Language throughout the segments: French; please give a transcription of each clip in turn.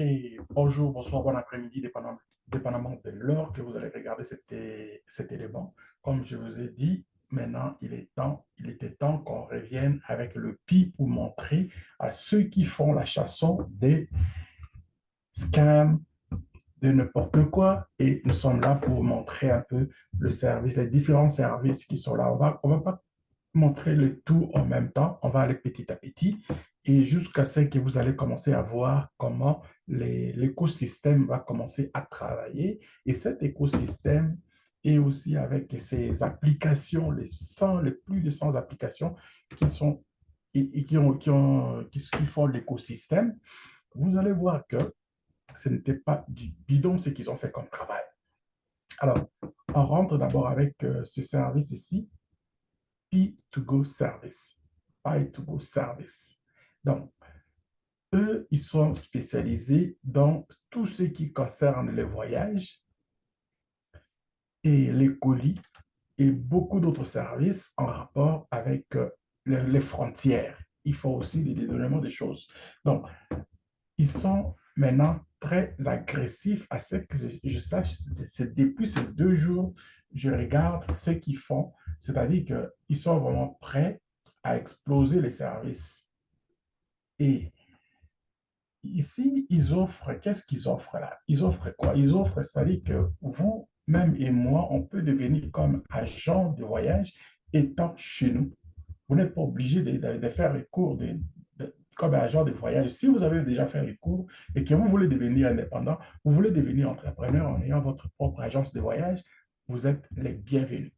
Et bonjour, bonsoir, bon après-midi, dépendamment de l'heure que vous allez regarder cet élément. Comme je vous ai dit, maintenant, il était temps qu'on revienne avec le PI pour montrer à ceux qui font la chanson des scams, de n'importe quoi. Et nous sommes là pour montrer un peu le service, les différents services qui sont là. On va pas montrer le tout en même temps. On va aller petit à petit et jusqu'à ce que vous allez commencer à voir comment l'écosystème va commencer à travailler. Et cet écosystème est aussi avec ces applications, les plus de 100 applications qui sont et qui font l'écosystème. Vous allez voir que ce n'était pas du bidon ce qu'ils ont fait comme travail. Alors, on rentre d'abord avec ce service ici, P2Go Service. P2Go Service. Donc, eux, ils sont spécialisés dans tout ce qui concerne les voyages et les colis et beaucoup d'autres services en rapport avec les frontières. Il faut aussi des dédouanements des choses. Donc, ils sont maintenant très agressifs à ce que je sache. C'est depuis ces 2 jours, je regarde ce qu'ils font. C'est-à-dire qu'ils sont vraiment prêts à exploser les services. Et ici, ils offrent, qu'est-ce qu'ils offrent là? Ils offrent quoi? Ils offrent, c'est-à-dire que vous, même et moi, on peut devenir comme agent de voyage étant chez nous. Vous n'êtes pas obligé de faire les cours comme agent de voyage. Si vous avez déjà fait les cours et que vous voulez devenir indépendant, vous voulez devenir entrepreneur en ayant votre propre agence de voyage, vous êtes les bienvenus.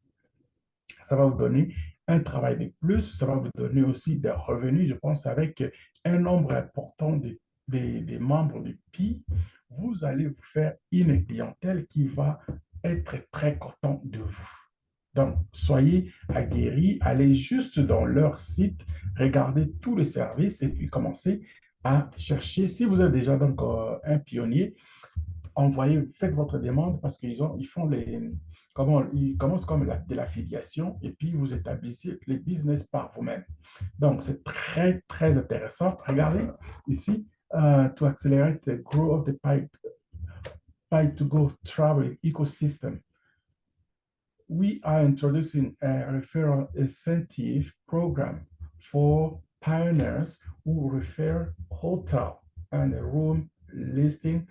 Ça va vous donner un travail de plus, ça va vous donner aussi des revenus, je pense, avec un nombre important des membres du PI, vous allez vous faire une clientèle qui va être très content de vous. Donc, soyez aguerris, allez juste dans leur site, regardez tous les services et puis commencez à chercher. Si vous êtes déjà donc un pionnier, envoyez, faites votre demande parce ils font ils commencent comme de l'affiliation et puis vous établissez les business par vous-même. Donc, c'est très, très intéressant. Regardez ici, to accelerate the growth of the Pipe to Go travel ecosystem. We are introducing a referral incentive program for pioneers who refer hotel and room listing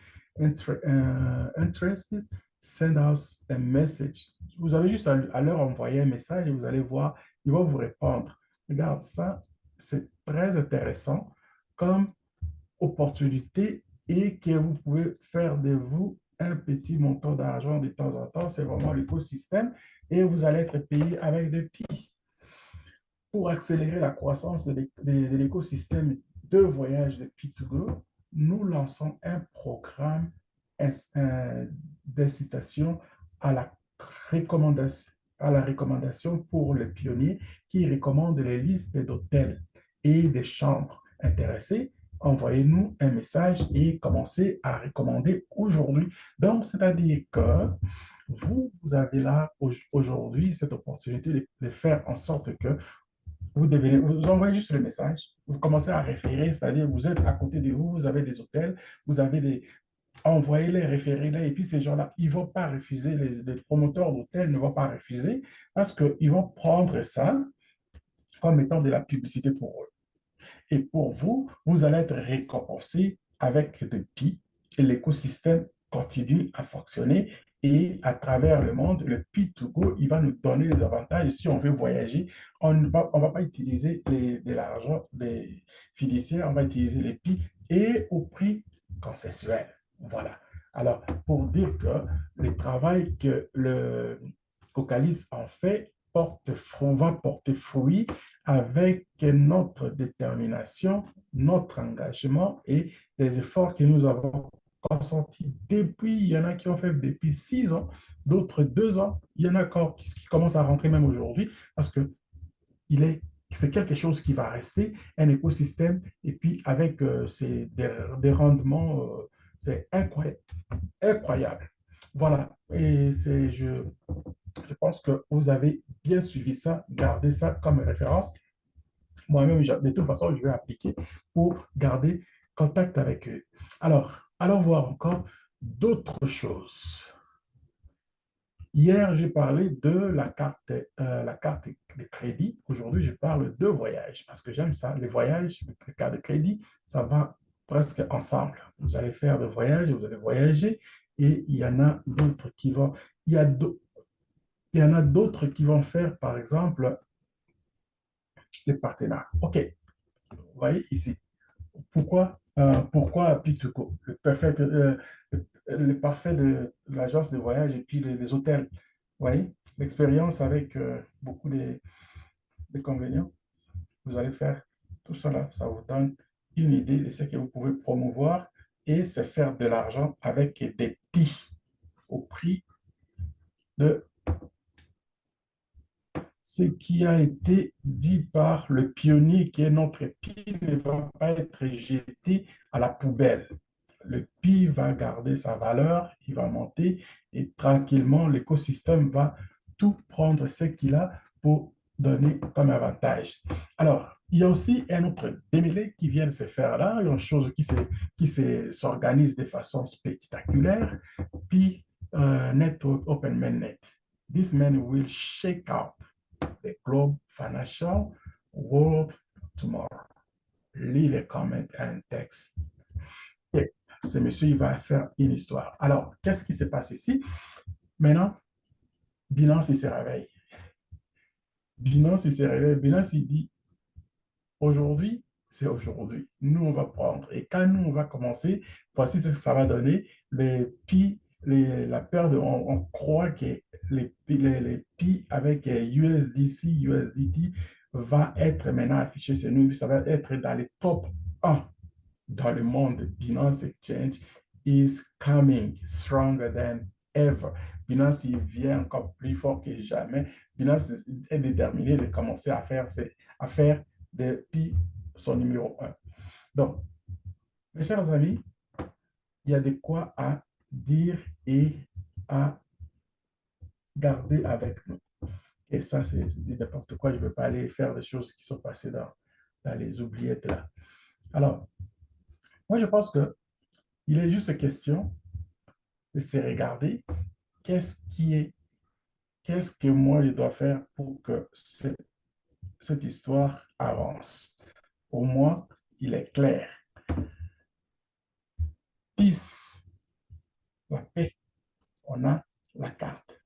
interested, send us a message. Vous avez juste à leur envoyer un message et vous allez voir, ils vont vous répondre. Regarde ça, c'est très intéressant comme opportunité et que vous pouvez faire de vous un petit montant d'argent de temps en temps. C'est vraiment l'écosystème et vous allez être payé avec des PI. Pour accélérer la croissance de l'écosystème de voyage de P2Go, nous lançons un programme d'incitation à la recommandation pour les pionniers qui recommandent les listes d'hôtels et des chambres intéressées. Envoyez-nous un message et commencez à recommander aujourd'hui. Donc, c'est-à-dire que vous avez là aujourd'hui cette opportunité de faire en sorte que vous envoyez juste le message, vous commencez à référer, c'est-à-dire vous êtes à côté de vous, vous avez des hôtels, vous avez envoyez-les, référez-les, et puis ces gens-là, ils ne vont pas refuser, les promoteurs d'hôtels ne vont pas refuser parce qu'ils vont prendre ça comme étant de la publicité pour eux. Et pour vous, vous allez être récompensé avec des PI et l'écosystème continue à fonctionner. Et à travers le monde, le P2Go, il va nous donner des avantages. Si on veut voyager, on ne va pas utiliser de l'argent des fiduciaires, on va utiliser les PI et au prix concessuel. Voilà. Alors, pour dire que le travail que le Cocalis en fait va porter fruit avec notre détermination, notre engagement et les efforts que nous avons consentis depuis, il y en a qui ont fait depuis 6 ans, d'autres 2 ans, il y en a encore qui commencent à rentrer même aujourd'hui parce que c'est quelque chose qui va rester, un écosystème, et puis avec des rendements, c'est incroyable, incroyable. Voilà, et je pense que vous avez bien suivi ça, gardez ça comme référence. Moi-même, de toute façon, je vais appliquer pour garder contact avec eux. Alors, allons voir encore d'autres choses. Hier, j'ai parlé de la carte de crédit. Aujourd'hui, je parle de voyage parce que j'aime ça. Les voyages, les cartes de crédit, ça va presque ensemble. Vous allez faire des voyages, vous allez voyager et il y en a d'autres qui vont, il y a il y en a d'autres qui vont faire, par exemple, les partenaires. OK, vous voyez ici. Pourquoi P2Go? Le parfait de l'agence de voyage et puis les hôtels. Vous voyez, l'expérience avec beaucoup d'inconvénients. Vous allez faire tout ça là, ça vous donne une idée de ce que vous pouvez promouvoir et c'est faire de l'argent avec des PI au prix de ce qui a été dit par le pionnier qui est notre PI ne va pas être jeté à la poubelle. Le PI va garder sa valeur, il va monter et tranquillement, l'écosystème va tout prendre ce qu'il a pour donner comme avantage. Alors, il y a aussi un autre démêlé qui vient de se faire là, une chose qui s'organise de façon spectaculaire, puis Network Open Mainnet. This man will shake out the globe financial world tomorrow. Leave a comment and text. Et ce monsieur, il va faire une histoire. Alors, qu'est-ce qui se passe ici? Maintenant, Binance, il se réveille. Binance, il se réveille. Binance, il dit, aujourd'hui, c'est aujourd'hui. Nous, on va prendre. Et quand nous, on va commencer, voici ce que ça va donner. La paire on croit que les pi avec USDC, USDT va être maintenant affiché chez nous. Ça va être dans les top 1 dans le monde. Binance Exchange is coming stronger than ever. Binance, il vient encore plus fort que jamais. Binance est déterminé de commencer à faire depuis son numéro 1. Donc, mes chers amis, il y a de quoi à dire et à garder avec nous. Et ça, c'est n'importe quoi. Je ne veux pas aller faire des choses qui sont passées dans les oubliettes là. Alors, moi, je pense qu'il est juste question de se regarder qu'est-ce que moi je dois faire pour que cette histoire avance. Pour moi, il est clair. Peace, la paix, on a la carte,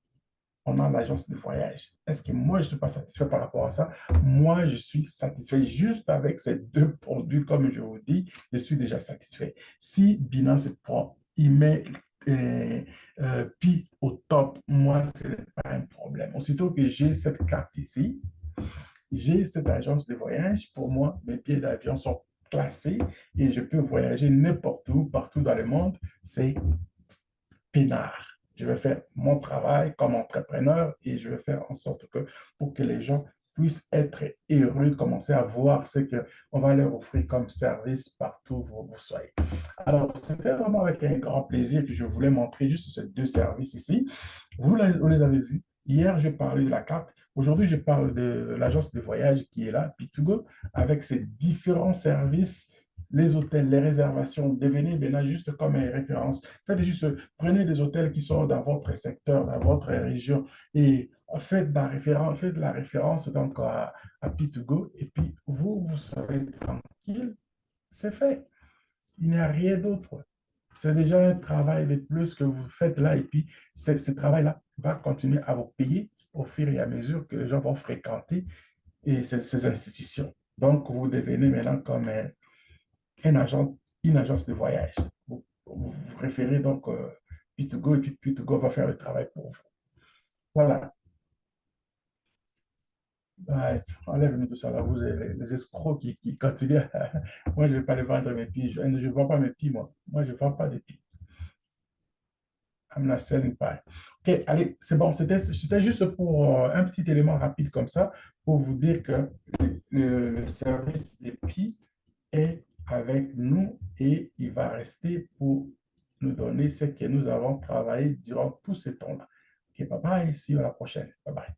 on a l'agence de voyage. Est-ce que moi, je ne suis pas satisfait par rapport à ça? Moi, je suis satisfait juste avec ces deux produits, comme je vous dis, je suis déjà satisfait. Si Binance prend, il met Pi au top, moi, ce n'est pas un problème. Aussitôt que j'ai cette carte ici, j'ai cette agence de voyage. Pour moi, mes billets d'avion sont classés et je peux voyager n'importe où, partout dans le monde. C'est peinard. Je vais faire mon travail comme entrepreneur et je vais faire en sorte que pour que les gens puissent être heureux, commencer à voir ce qu'on va leur offrir comme service partout où vous soyez. Alors, c'était vraiment avec un grand plaisir que je voulais montrer juste ces deux services ici. Vous les avez vus. Hier, je parlais de la carte. Aujourd'hui, je parle de l'agence de voyage qui est là, P2Go, avec ses différents services, les hôtels, les réservations. Devenez maintenant juste comme une référence. Faites juste, prenez des hôtels qui sont dans votre secteur, dans votre région et faites la référence donc à P2Go et puis vous serez tranquille. C'est fait. Il n'y a rien d'autre. C'est déjà un travail de plus que vous faites là et puis ce travail-là va continuer à vous payer au fur et à mesure que les gens vont fréquenter et ces institutions. Donc, vous devenez maintenant comme un agent, une agence de voyage. Vous préférez donc P2Go et puis P2Go va faire le travail pour vous. Voilà. Ouais, enlève-nous tout ça là, vous, les escrocs qui continuent. Moi, je ne vais pas les vendre mes pieds. Je ne vends pas mes pieds, moi. Moi, je ne vends pas des pieds. I'm not selling pie. OK, allez, c'est bon. C'était juste pour un petit élément rapide comme ça, pour vous dire que le service des pieds est avec nous et il va rester pour nous donner ce que nous avons travaillé durant tout ce temps-là. OK, bye bye. See you à la prochaine. Bye bye.